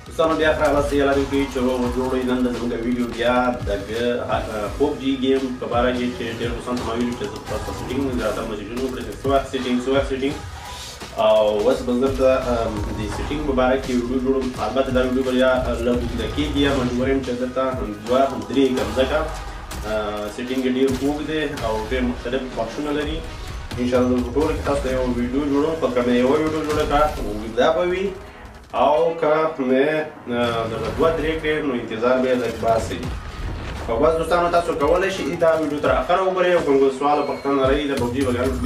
دوستانو بیا راغلاست یې لري چې جوړوي نن زموږ ویډیو بیا د پوبجي گیم په باره کې چې ډېر دوستان ته ما ویلي چې زه تاسو سیټینګ زیاته مسیجونه وکړئ څه وخت سیټینګ او اوس به زه د سیټینګ په باره کې ویډیو جوړوم. البته دا ویډیو به یا لږ اوږده کېږي یا مجبور یم چې درته دوه درې کړم ځکه سیټینګ یې ډېر اوږد دی او ډېر مختلف بخشونه لري. انشاءالله زه په ټوله کې تاسو ته یوه ویډیو جوړوم، خو که مې یوه ویډیو جوړه کړه اوږده به وي او که مې درته دوه درې کړې نو انتظار به یې لږ بس وي. او بس دوستانو تاسو کولی شئ دا ویډیو تر اخره وګورئ او کوم سوال او پوښتنه لرئ د پبجي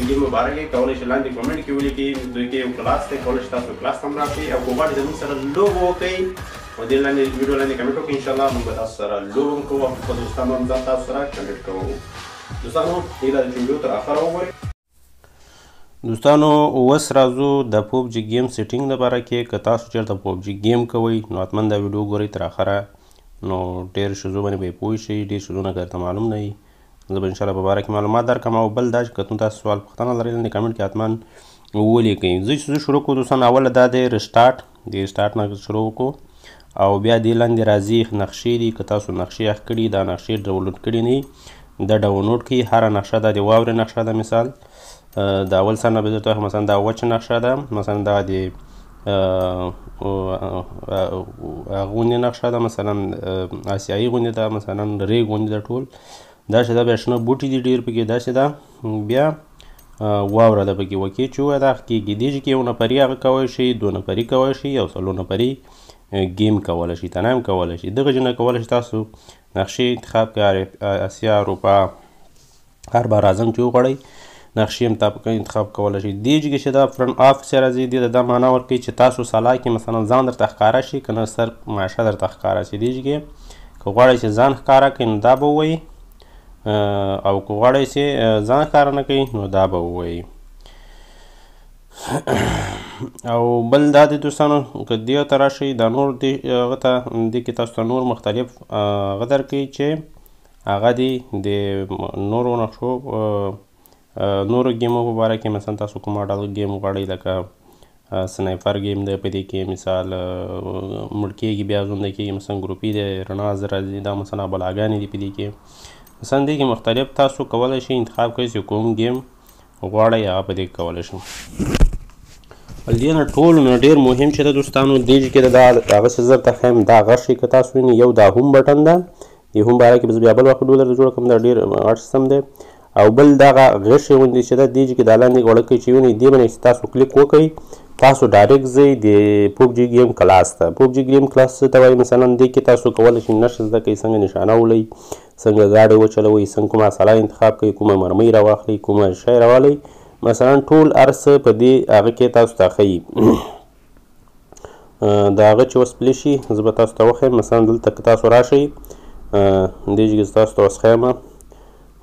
گیم په باره کې کولی شئ لاندې کومنټ کې ولیکئ. دوی کې یو کلاس دی، کولی شئ تاسو کلاس ته هم راشئ او که غواړئ زموږ سره لوبه وکړئ او دې لاندې ویډیو لاندې کمنټ وکړئ. انشاءالله موږ به تاسو سره لوبه هم کوو او خپل دوستانو هم ځان تاسو سره کنیکټ کوو. دوستانو هیله ده چې ویډیو تر اخره وګورئ. دوستانو اوس راځو د پوبجي گیم سیټینګ لپاره کې که تاسو چېرته پوبجي گیم کوئ نو حتما دا ویډیو ګورئ تر اخره، نو ډېر شیزو باندې به یې پوه شئ. ډېر شیزونه که درته معلوم نه وي زه به انشاءالله په باره کې معلومات درکړم. او بل دا چې که تاسو سوال پوښتنه لرئ لاندې کمنټ کې حتما ولیکئ. زه چې شروع کړو دوستانو اوله دا دی رسټارټ، د رسټارټ نه شروع وکړو او بیا دې لاندې راځي نقشې دي. که تاسو نقشې اخ کړي دا نقشې ډاونلوډ کړي نه دا ډاونلوډ کړئ. هره نقشه دا د واورې نقشه ده، مثال د اول سر نه به درته مثلا دا وچ نقشه ده، مثلا دا د غونډې نقشه ده، مثلا آسیایي غونډې ده، مثلا ریګ غونډې ده. ټول داسې ده. بیا شنه بوټي دي ډېر پکې داسې ده. بیا واوره ده پکې وکې چې وایي دا کېږي. دې چې کې یو نفري هغه کولی شئ، دو نفري کولی شئ او څلور نفري گیم کولی شئ، تنها هم کولی شئ. دغه جنه کولی شئ تاسو نقشې انتخاب کړئ، اسیا، اروپا، هر بر اعظم چې وغواړئ نقشې هم انتخاب کولی شئ. دې جګې چې دا فرنټ آفس راځي دې ته دا معنا ورکوي چې تاسو سلا کې مثلا ځان درته ښکاره شي که نه سر ماشه درته ښکاره شي. دې جګې که غواړئ چې ځان ښکاره کړئ نو دا به ووایي او که غواړئ چې ځان ښکاره نه کوئ نو دا به ووایي. او بل دا دی دوستانو که دې ته راشئ دا نور هغه ته دې کې تاسو ته نور مختلف هغه درکوي چې هغه دی د نورو نقشو نورو ګیمو په باره کې. مثلا تاسو کوم ډول ګیم غواړئ لکه سنایپر ګیم دی په دې کې مثال مړ کېږي بیا ژوندی کېږي، مثلا ګروپي دی، رڼا زر راځي، دا مثلا بلاګانې دي په دې کې. مثلا دې کې مختلف تاسو کولی شئ انتخاب کړئ چې کوم ګیم غواړئ هغه په دې کې کولی شئ. دې نه ټولو نه ډېر مهم چې ده دوستانو دې کې دا هغه څه زه درته ښیم دا غټ شي که تاسو وینئ یو دا هوم بټن ده. د هوم باره کې به زه بیا بل وخت ویډیو درته جوړه کړم، دا ډېر غټ سیستم دی. او بل دغه غشې غوندې چې ده دې کې دا لاندې غوړکۍ چې وینئ دې باندې چې تاسو کلیک وکړئ تاسو ډایرکټ ځئ د پوبجي گیم کلاس ته. پوبجي گیم کلاس څه ته وایي؟ مثلا دې کې تاسو کولی شئ نښه زده کړئ، څنګه نشانه ولئ، څنګه ګاډۍ وچلوئ، څنګه کومه اصله انتخاب کړئ، کومه مرمۍ راواخلئ، کومه شی راولئ. مثلا ټول هر څه په دې هغه کې تاسو ته ښیي. د هغه چې اوس پلی شي زه به تاسو ته وښیم. مثلا دلته که تاسو راشئ دې جګې زه تاسو ته اوس ښیم.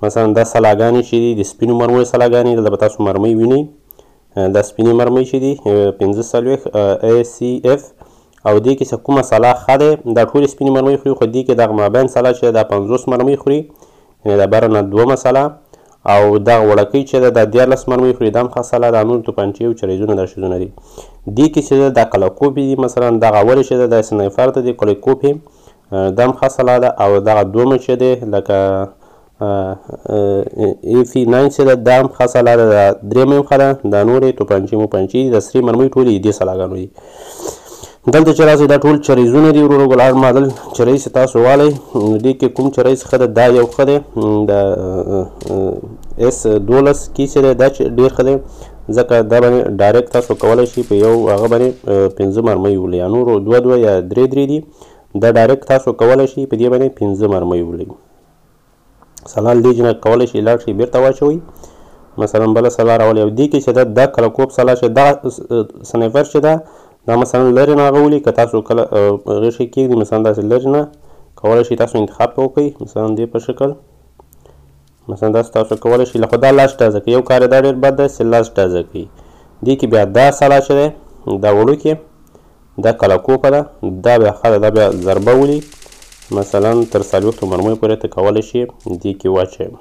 مثلا دا سلاګانې چې دي د سپینو مرمیو سلاګانې دلته به تاسو مرمۍ وینئ. دا سپینې مرمۍ چې دي 45 ACF او دې کې چې کومه سلا ښه دی دا ټولې سپینې مرمۍ خوري، خو دې کې دغه مابین سلا چې دا 50 مرمۍ خوري، یعنې د بره نه دومه سلا. او دغه وړکۍ چې ده دا 14 مرمۍ خوري، دا هم ښه سلا. دا نور توپنچې او چریزونه دا شیزونه دي. دې کې چې ده دا کلکوپې دي، مثلا دغه اولې چې ده دا سنایپر ته دي کلکوپې دا هم ښه سلا ده. او دغه دومه چې دی لکه AP9 چې ده دا هم ښه سلا ده. دا درېیمه هم ښه ده. دا نورې توپنچې موپنچې دي، د سرې مرمۍ ټولې دې سلاګانو دي. دلته چې راسئ دا ټول چریزونه دي ورورو ګلان مادل چریز چې تاسو والئ. دې کې کوم چریز ښه ده؟ دا یو ښه دی، د S12 کې چې دی دا ډېر ښه دی ځکه دا باندې ډایرکټ تاسو کولی شئ په یو هغه باندې 5 مرمۍ ولئ، یا نورو 2 یا 3 دي. دا ډایرکټ تاسو کولی شئ په دې باندې 5 مرمۍ ولئ. سلا دې جنه کولی شئ لاړ شئ بېرته واچوئ، مثلا بله سلا راولئ. او دې کې چې ده دا کلکوپ سلا چې دا سنایپر چې ده دا مثلا لرې نه هغه ولي که تاسو کله هغې شی کېږدي مثلا داسې لرې نه کولی شئ تاسو انتخاب وکړئ. مثلا دې په شکل مثلا داسې تاسو کولی شئ. خو دا لاس ډزه کوي، یو کار یې دا ډېر بد دی چې لاس ډزه کوي. دې کې بیا دا سلا چې دی دا وړوکې دا کلکوپه ده، دا بیا ښه ده، دا بیا ضربه ولي. مثلا تر 40 مرمۍ پورې ته کولی شئ دې کې واچوئ.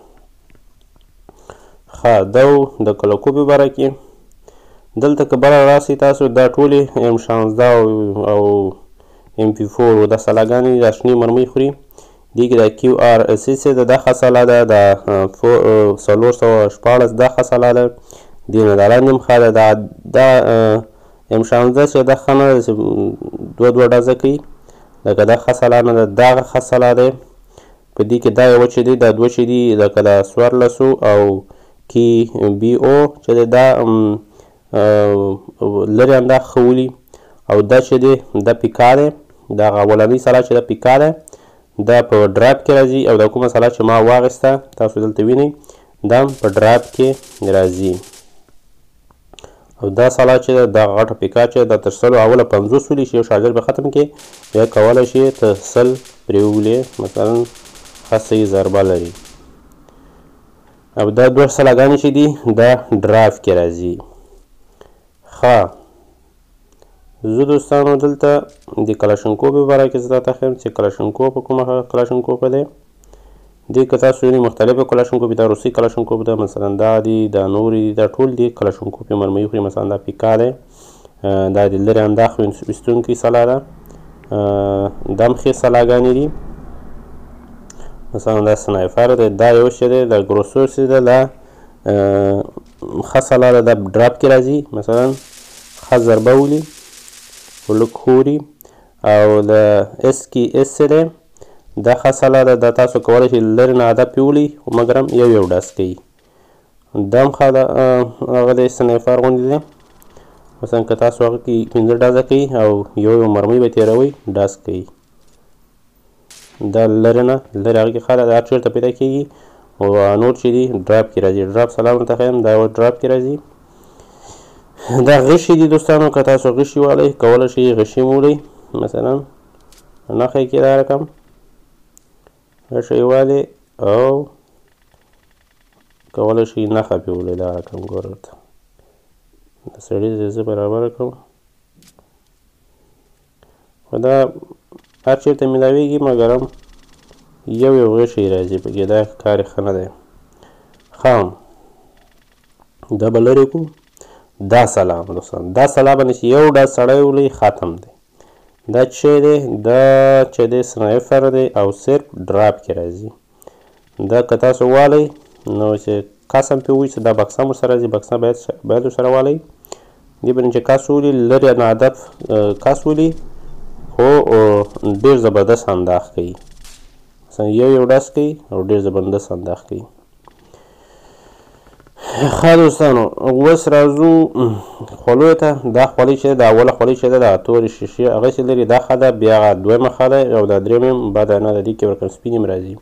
ښه دا د کلکوپې باره کې دلته که بله راسئ تاسو دا ټولې M16 او MP4 دا سلاګانې دا شنې مرمۍ خوري. دې کې د QRSS ده دا ښه سلا ده، د 414 دا ښه سلا ده، دې نه دا لاندې هم ښه ده. دا M16 چې دا ښه نه ده چې دوه ډزه کوي، لکه دا ښه سلا نه ده، دا ښه سلا دی. په دې کې دا یوه چې دی دا دوه چې دي لکه د 1400 او KBO چې دی دا لرې انداز ښه ولي. او دا چې دی دا پیکا دی، دا هغه اولنۍ سلا چې دا پیکا دی، دا په ډراپ کې راځي. او دا کومه سلا چې ما واخیسته تاسو دلته وینئ دا هم په ډراپ کې راځي. او دا سلا چې ده دا غټه پیکا چې دا تر 100 اوله 50 ولي چې یو شارجر به ختم کړي، بیا کولی شي ته 100 پرې وولې، مثلا ښه صحیح ضربه لري. او دا دوه سلاګانې چې دي دا ډراف کې راځي. ښه زه دوستانو دلته د کلاشینکوف په باره کې زه درته ښیم چې کلاشینکوف کومه کلاشینکوف دی. دې که تاسو وینئ مختلفه کلاشینکوف دا روسي کلاشینکوف ده، مثلا دا دي دا نورې دي، دا ټول دي کلاشینکوف مرمۍ خوري. مثلا دا پیکا دی، دا د لرې انداز ویستونکي سلا ده، دا هم ښې سلاګانې دي. مثلا دا سنایپر دی، دا یو چې دی دا ګروسوس دی، دا ښه سلا ده، دا ډراپ کې راځي، مثلا ښه ضربه ولي خو لږ خوري. او د SKS دی دا ښه سلا ده، دا تاسو کولی شئ لرې نه هدف پیولئ خو مګر هم یو ډز کوي. دا هم ښه هغه دی سنایپر غوندې دی، مثلا که تاسو هغه کې 15 ډزه کوي او یو مرمۍ به تېروئ ډز کوي. دا لرې نه لرې هغه کې ښه ده، دا هر چېرته پیدا کېږي. او نور چې دي ډراپ کې راځي. ډراپ سلا ورته ښیم، دا یو ډراپ کې راځي. دا غشي دي دوستانو، که تاسو غشي والئ کولی شئ غشي مولئ، مثلا نښه کې دا رقم غشی والئ او کولی شئ نښه پرې ولئ دا رقم. ګوره ورته د سړي زه برابره کړم، خو دا هر چېرته میلاویږي مګر هم یو غشی راځي پکې، دا کار یې ښه نه دی. ښه دا به لرې کړو. دا سلا دوستان، دا سلا باندې چې یو ډز سړی ولئ ختم دی. دا چې دی دا چې دی سنایپر دی او صرف ډراپ کې راځي. دا که تاسو والئ نو چې کس هم پرې ووایي چې دا بکسه هم ورسره راځي، بکسه باید ورسره والئ. دې باندې چې کس ولي لرې نه هدف کس ولي خو ډېر زبردست انداز کوي، مثلا یو ډز کوي او ډېر زبردست انداز کوي. ښه دوستانو اوس راځو خولو ته. دا خولۍ چې ده دا اوله خولۍ چې ده دا تورې شیشې هغه چې لري دا ښه ده، بیا هغه دویمه ښه ده او دا درېیمه هم بده نه ده. دې کې ورکم سپینې هم راځي.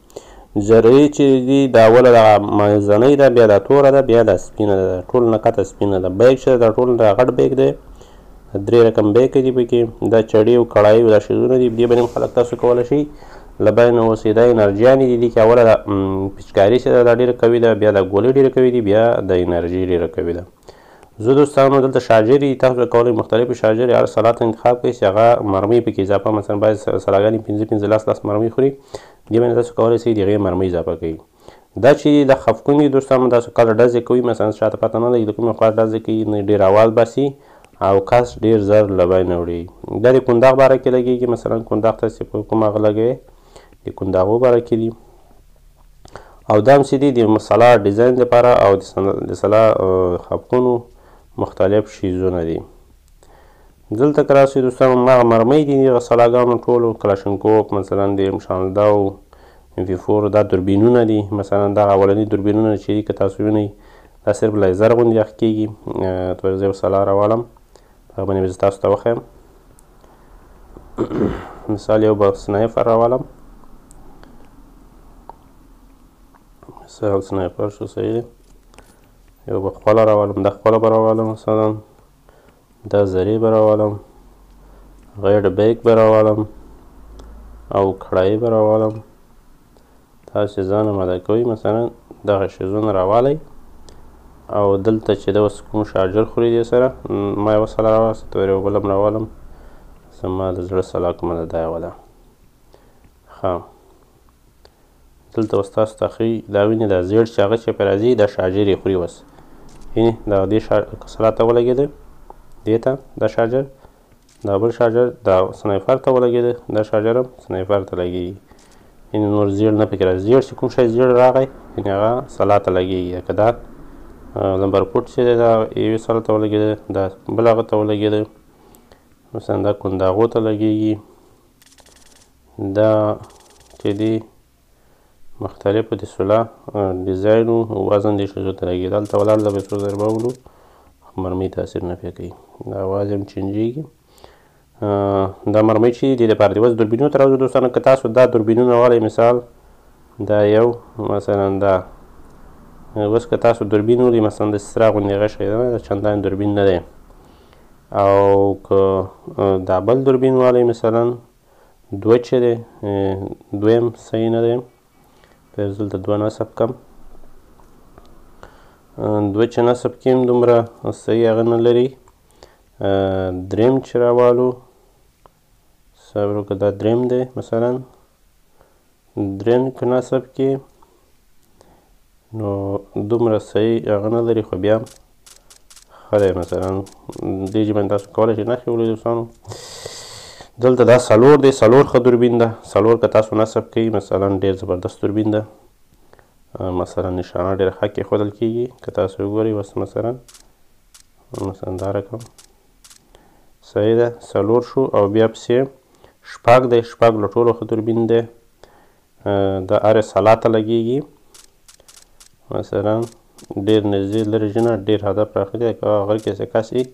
زرعي چې دي دا اوله دغه منځنۍ ده، بیا دا توره ده، بیا دا سپینه ده، ټول نه کته سپینه ده. بیګ چې ده دا ټول دا غټ بیګ دی، 3 رقم بیګ دي پکې. دا چړې او کړایي دا شیزونه دي، دې باندې هم خلک تاسو کولی شئ له بیې نه اوسئ. دا انرجیانې دي، دې کې اوله دا پچکاري چې ده دا ډېره قوي ده، بیا دا ګولۍ ډېره قوي دي، بیا د انرژي ډېره قوي ده. زه دوستانو دلته شارجر دي، تاسو کولی مختلفې شارجرې هر سلا ته انتخاب کړئ چې هغه مرمۍ پکې اضافه، مثلا بعضې سلاګانې 15 مرمۍ خوري، دې باندې تاسو کولی شئ د هغې مرمۍ اضافه کوئ. دا چې دا خفقون دي دوستانو، تاسو کله ډزې کوئ مثلا شاته پته نه لګي د کومې خوا ډزې کوي، نه ډېر اواز باسي او کس ډېر زر له بیې نه وړي. دا د کنداغ باره کې لګېږي، مثلا کنداغ ته چې په کوم هغه لګوئ د کنداغو باره کې دي. او دا هم چې دي د سلا ډیزاین لپاره او د سلا خفقونو مختلف شیزونه دي. دلته که راسئ دوستانو هغه مرمۍ دي دغه سلاګانو ټولو کلاشینکوف، مثلا د M16 او MP4 دا دوربینونه دي. مثلا دغه اولني دوربینونه چې دي که تاسو وینئ دا صرف لیزر غوندې یخ کېږي. زه یو سلا راوالم، هغه باندې به زه تاسو ته وښیم. مثال یو به سنایپر راوالم، مثال سنایپر شو صحیح دی. یو به خپله راوالم، دا خپله به راوالم، مثلا دا زرې به راوالم، غیډ بیک به راوالم او کړایي به راوالم. تاسې ځان اماده کوئ، مثلا دغه شیزونه راوالئ. او دلته چې د اوس کوم شارجر خوري دې سره ما یوه سلا راواخیسته، یو بل هم راوالم، زما د زړه سلا کومه ده دا یوه ده. ښه دلته اوس تاسو ته ښیي دا وینې دا زیړ چې هغه چې پرې راځي دا شارجر یې خوري. اوس وینې دا دې سلا ته ولګېده، دې ته دا شارجر دا بل شارجر دا سنایپر ته ولګېده، دا شارجر هم سنایپر ته لګېږي. یعنې نور زیړ نه پکې راځي. زیړ چې کوم شی زیړ راغی یعنې هغه سلا ته لګېږي. که دا لمبر پوټ چې دی دا یوې سره ته ولګېده، دا بل هغه ته ولګېده، مثلا دا کنداغو ته لګېږي. دا چې دی مختلفو د سلا ډیزاین و وزن دې ښځو ته لګېږي. دلته ولاړ د به څو ضربه وکړو مرمۍ تاثیر نه پرې کوي. دا اواز هم چینجېږي. دا مرمۍ چې دې دپاره دې اوس دوربینونو ته راځو دوستانو. که تاسو دا دوربینونه غواړئ، مثال دا یو مثلا دا اوس که تاسو دوربین ولئ مثلا داسې سره غوندې هغه شی ده، چندان دوربین نه دی. او که دا بل دوربین والی مثلا دوه چې دی دویم صحیح نه دی، پس دلته دوه نصب کم، دوه چې نصب کیم دومره صحیح هغه نه لري. دریم چې راوالو صبر وکړه، دا دریم دی مثلا دریم که نصب کې نو دومره صحیح هغه نه لري، خو بیا هم ښه دی. مثلا دې ژبه تاسو کولی شئ نښې ولولئ دوستانو. دلته دا څلور دی، څلور ښه دوربین ده. څلور که تاسو نصب کوئ مثلا ډېر زبردست دوربین ده. مثلا نشانه ډېره ښه کېښودل کېږي. که تاسو وګورئ اوس مثلا دا رقم صحیح ده، څلور شو. او بیا پسې شپږ دی، شپږ له ټولو ښه دوربین دی. دا هرې سلا ته لګېږي. مثلا ډېر نږدې لرې نه، ډېر هدف راخلي، که هغه کې څه کس وي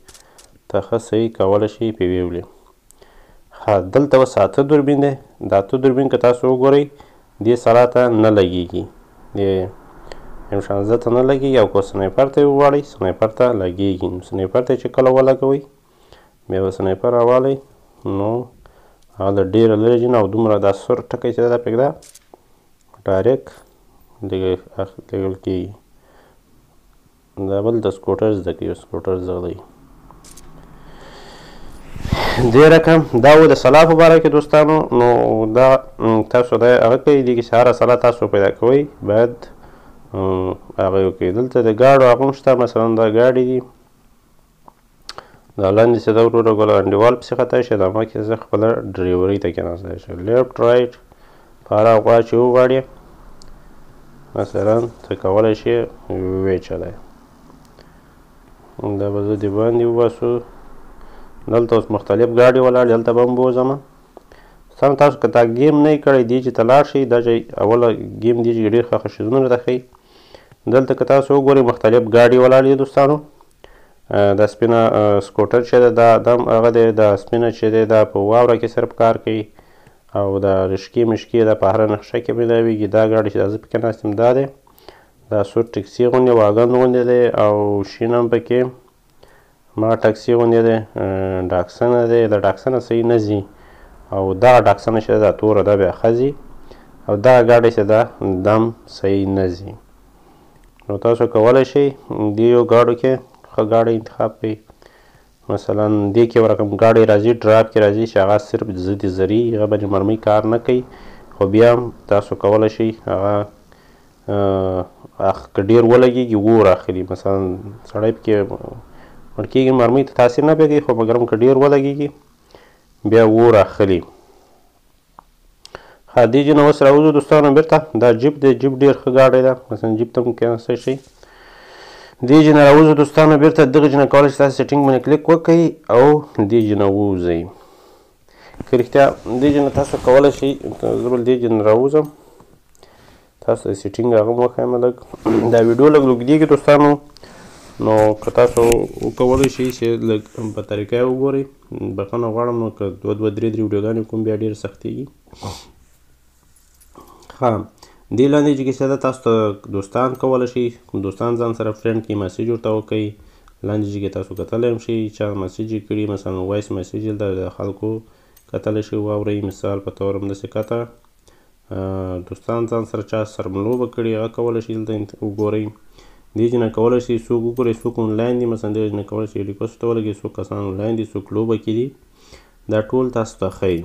ته ښه صحیح کولی شي پې ویولي. ښه دلته اوس اته دوربین دی. دا اته دوربین که تاسو وګورئ دې سلا ته نه لګېږي، دې M16 ته نه لګېږي. او که سنایپر ته یې وغواړئ سنایپر ته لګېږي. نو سنایپر ته چې کله ولګوئ بیا به سنایپر راوالی نو هغه له ډېره لرې نه او دومره دا سور ټکی چې ده پرېږده ډایرکټ لېږل کېږي. دا بل د سکوټر زده کوي، سکوټر زده دی. دې رقم دا و د سلا په باره کې دوستانو. نو دا تاسو دا هغه کوئ، دې کې چې هره سلا تاسو پیدا کوئ باید هغه یې وکړئ. دلته د ګاډو هغه هم شته، مثلا دا ګاډي دي، دا لاندې چې دا وروره ګوله انډیوال پسې خطا شي، دا مخکې زه خپله ډریورۍ ته کېناستی شم. لیفټ رایټ په هره غوا چې وغواړې مثلا ته کولی شې ویې چلئ. دا به زه د باندې وباسو. دلته اوس مختلف ګاډي ولاړ، دلته به هم بوځمه. سم تاسو که دا ګیم نه یې کړی دې چې ته لاړ شئ، دا چې اوله ګیم دې چې ډېر ښه ښه شیزونه راته ښیي. دلته که تاسو وګورئ مختلف ګاډي ولاړ دي دوستانو. دا سپینه سکوټر چې ده دا هم هغه دی، دا سپینه چې دی دا په واوره کې صرف کار کوي. او دا رشکې مشکې دا په هره نقشه کې میلاویږي. دا ګاډي چې دا زه پکې ناست یم دا دی، دا سور ټکسي غوندې واګن غوندې دی او شین هم پکې ما ټکسي غوندې دی. ډاکسنه دی، د ډاکسنه صحیح نه ځي. او دغه ډاکسنه چې ده دا توره ده بیا ښه ځي. او دغه ګاډی چې ده دم صحیح نه ځي. نو تاسو کولی شئ دې یو ګاډو کې ښه ګاډی انتخاب کړئ. مثلا دې کې یو رقم ګاډی راځي ډراپ کې راځي چې هغه صرف ضد زري، هغه باندې مرمۍ کار نه کوي. خو بیا هم تاسو کولی شئ هغه که ډېر ولګېږي اور اخلي. مثلا سړی پکې مړ کېږي، مرمۍ ته تاثیر نه پرېږدي، خو مګر هم که ډېر ولګېږي بیا اور اخلي. ښه دې ځای نه اوس راوځو دوستانو بېرته. دا جیپ دی، جیپ ډېر ښه ګاډی ده، مثلا جیپ ته هم کېناستی شئ. دې ځای نه راوځو دوستانو بېرته. دغه ځای نه کولی شئ تاسو سیټینګ باندې کلیک وکړئ او دې ځای نه ووځئ. که رښتیا دې ځای نه تاسو کولی شئ، زه به دې ځای نه راوځم، تاسو د سیټینګ هغه هم وښیم لږ. دا ویډیو لږ اوږدېږي دوستانو، نو که تاسو وکولی شئ چې لږ په طریقه یې وګورئ. بخښنه غواړم، نو که دوه درې ویډیوګانې کوم بیا ډېر سختېږي. ښه دې لاندې چې کیسه ده تاسو ته دوستان کولی شئ، دوستان ځان سره فرینډ کړئ، مسیج ورته وکړئ. لاندې چې کې تاسو کتلی هم شئ چا مسیج یې کړي، مثلا وایس مسیج دلته د خلکو کتلی شئ واورئ. مثال په طور همداسې کته دوستان ځان سره چا سره لوبه کړې هغه کولی شئ دلته وګورئ. دې ځای نه کولی شئ څوک وګورئ څوک آنلاین دي، مثلا دې ځای نه کولی شئ ریکوست ته ولګئ څوک کسان آنلاین دي څوک لوبه کې دي، دا ټول تاسو ته ښیي.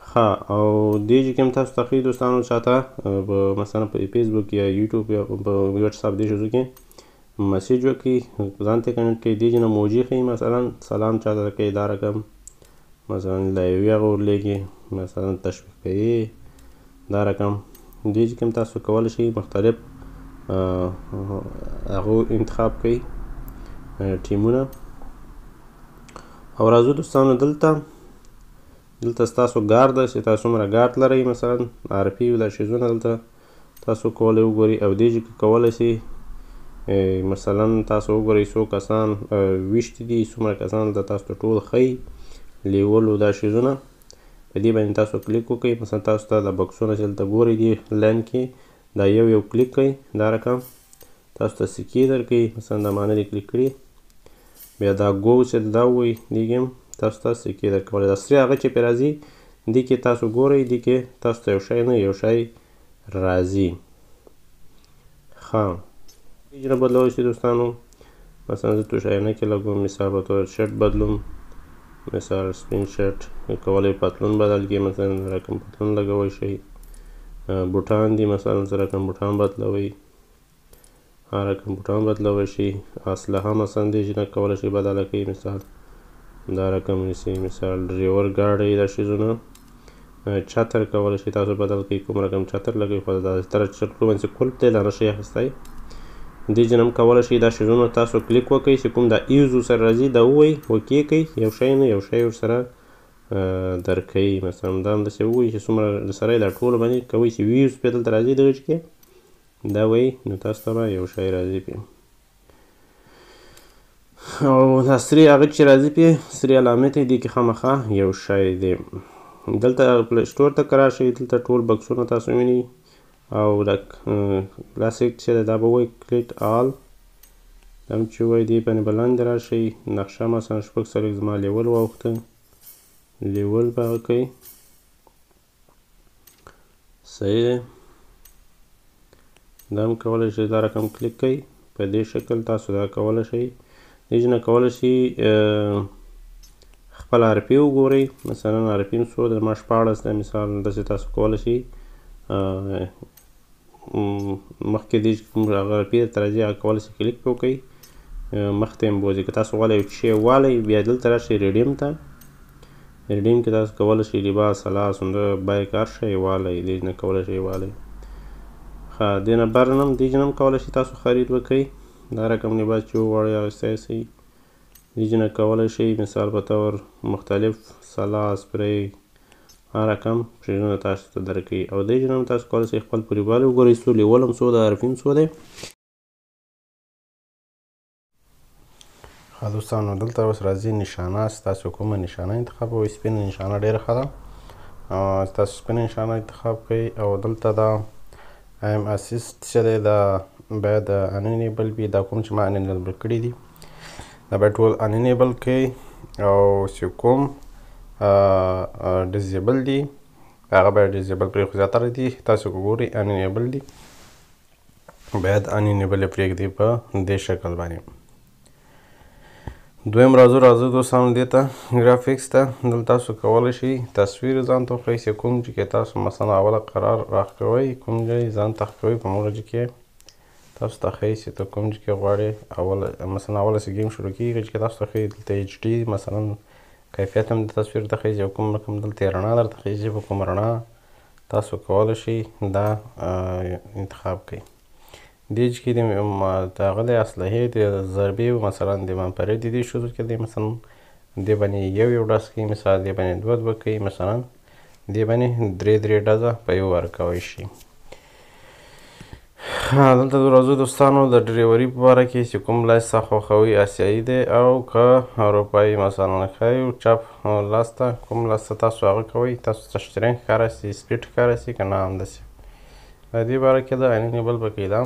ښه او دې ځای کې هم تاسو ته ښیي دوستانو چاته مثلا په فیسبوک یا یوټیوب یا په وټساپ دې شیزو کې مسیج وکړئ ځان ته کنیکټ کړئ دې نه موجي ښیي مثلا سلام چاته کوي دا رقم مثلا لایوي هغه ورلیږي مثلا تشویق کوي دا رقم دې چې کوم تاسو کولی شئ مختلف هغه انتخاب کړئ ټیمونه او راځو دوستانو دلته ستاسو ګارد ده چې تاسو څومره ګارد لرئ مثلا عرفي دا شیزونه دلته تاسو کولی وګورئ او دې چې کولی شئ مثلا تاسو وګورئ څو کسان ویشت دي څومره کسان دلته تاسو ته ټول ښیي لیول او دا شیزونه په دې باندې تاسو کلیک وکړئ مثلا تاسو ته دا بکسونه چې دلته ګورئ دي لاین کې دا یو کلیک کړئ دا رقم تاسو ته سکې درکوي مثلا دا ما نه دي کلیک کړي بیا دا ګو چې دا ووایي دې ګیم تاسو ته سکې درکولی دا سرې هغه چې پرې راځي دې کې تاسو ګورئ دې کې تاسو ته یو شی نه یو شی راځي ښه دې نه بدلولی شئ دوستانو مثلا زه توشیانه کې لګوم مثال په طور شرټ بدلوم مثال سپین شرټ کولی پتلون بدل کړئ مثلا رقم پتلون لګولی شئ بوټان دي مثلا څه رقم بوټان بدلوئ هر رقم بوټان بدلولی شئ اسلحه مثلا دې چې نه کولی شئ بدله کړئ مثال دا رقم نیسئ مثال ډریور ګاډی دا شیزونه چتر کولی شئ تاسو بدل کړئ کوم رقم چتر لګوئ خو دا تر چترو باندې کلپ دی دا نشئ اخیستی دې چې هم کولی شئ دا شیزونه تاسو کلیک وکړئ چې کوم دا ایوز ورسره راځي دا ووایئ اوکې کوئ یو شی نه یو شی ورسره درکوي مثلا دا همداسې ووایئ چې څومره سره یې دا ټول باندې کوئ چې ویوز پرې دلته راځي دغه کې دا وایي نو تاسو ته به یو شی راځي پرې او دا سرې هغه چې راځي پرې سرې علامې ته دې کې خامخا یو شی دی دلته پلی سټور ته که راشئ دلته ټول بکسونه تاسو وینئ او دا کلاسیک چې دی دا به وایي کلیک آل دا هم چې وایي دې باندې به لاندې راشئ نقشه مثلا شپږ څلوېښت زما لیول واوښته لیول به هغه کوئ صحیح دی دا هم کولی شئ دا رقم کلیک کوئ په دې شکل تاسو دا کولی شئ دې چې نه کولی شئ خپل عرفي وګورئ مثلا عرفي څو دی ما 14 دی مثال داسې تاسو کولی شئ مخکې دې کوم هغه عرفي درته راځي هغه کولی شئ کلیک پرې وکړئ مخته یې بوځي که تاسو غواړئ یو شی والئ بیا دلته راشئ ریډیم ته ریډیم کې تاسو کولی شئ لباس هلا سونده بایک هر شی والئ دې نه کولی شئ والئ ښه دې نه بر نه هم دې نه هم کولی شئ تاسو خرید وکړئ دا رقم لباس چې وغواړئ اخیستی شئ دې نه کولی شئ مثال په طور مختلف سلا سپری هر رقم شیزونه تاسو ته درکوي او دې نه هم تاسو کولی شئ خپل پورې وګورئ څو لیول هم څو د عرفي څو دی ښه دوستانو دلته اوس راځي نشانه ستاسو کومه نشانه انتخابوئ سپینه نشانه ډېره ښه ده ستاسو سپینه نشانه انتخاب کړئ او دلته دا ایم اسیسټ چې دی دا باید انینیبل وي دا کوم چې ما انینیبل کړي دي دا باید ټول انینیبل کړئ او چې کوم ډیزیبل دي هغه باید ډیزیبل کړئ خو زیاتره دي تاسو که ګورئ انینیبل دي باید انینیبل یې پرېږدئ په دې شکل باندې دویم راځو دوستانو دې ته ګرافیکس ته دلته تاسو کولی شئ تصویر ځان ته وښیئ چې کوم چې کې تاسو مثلا اوله قرار راښکوئ کوم ځای ځان ته ښکوئ په موږ کې تاسو ته ښیي چې ته کوم چې کې غواړئ مثلا اوله چې ګیم شروع کېږي چې تاسو ته ښیي دلته ایچ ډي مثلا کیفیت هم د تصویر ته ښیي چې کوم رقم دلته یې رڼا درته ښیي چې په کوم رڼا تاسو کولی شئ دا انتخاب کړئ دې چې کې د هغه د اسلحې د ضربې مثلا د منفرد دې شروع کې دی مثلا دې باندې یو ډز کوي مثال دې باندې دوه کوي مثلا دې باندې درې ډزه په یو ورکوی شي دلته راځو دوستانو د ډریوري په باره کې چې کوم لاس ته خوښوئ اسیایي دی او که اروپایي مثلا ښایي چپ لاس ته کوم لاس ته تاسو هغه کوئ تاسو ته شترنګ ښکاره سي سپیډ ښکاره سي که نه همداسې په دې باره کې د انینیبل به کوي دا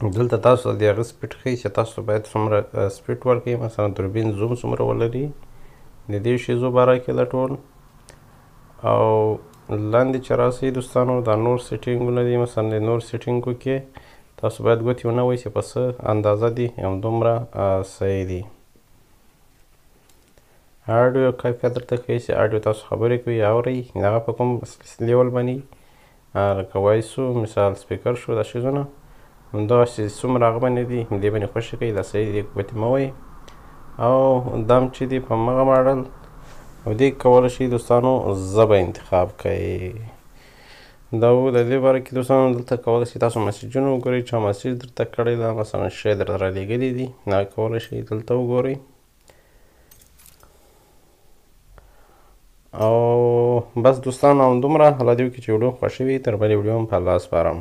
دلته تاسو د هغه سپیډ ښیي چې تاسو باید څومره سپیډ ورکړئ مثلا دوربین زوم څومره ولري د دې شیزو باره کې د ټول او لاندې چې راسئ دوستانو دا نور سیټینګونه دي مثلا د نور سیټینګو کې تاسو باید ګوتې ونه وایئ چې په څه اندازه دي همدومره صحیح دي اډیو کیفیت درته ښیي چې اډیو تاسو خبرې کوئ اورئ هغه په کوم لیول باندې لکه وایسو مثال سپیکر شو دا شیزونه همدغسې څومره هغه باندې دي دې باندې خوښې کوي دا صحیح دې ګوتې مه وایئ. او دام چې دی په همغه ماډل او دې کولی شئ دوستانو ژبه انتخاب کړئ. دا و د دې باره کې دوستانو دلته کولی شئ تاسو مسیجونه وګورئ، چا مسیج درته کړی ده مثلا شی درته رالیږلي دي هغه کولی شئ دلته وګورئ. او بس دوستانو همدومره، الله دې وکړي چې ویډیو خوښه وي. تر بلې ویډیو هم په الله سپارم.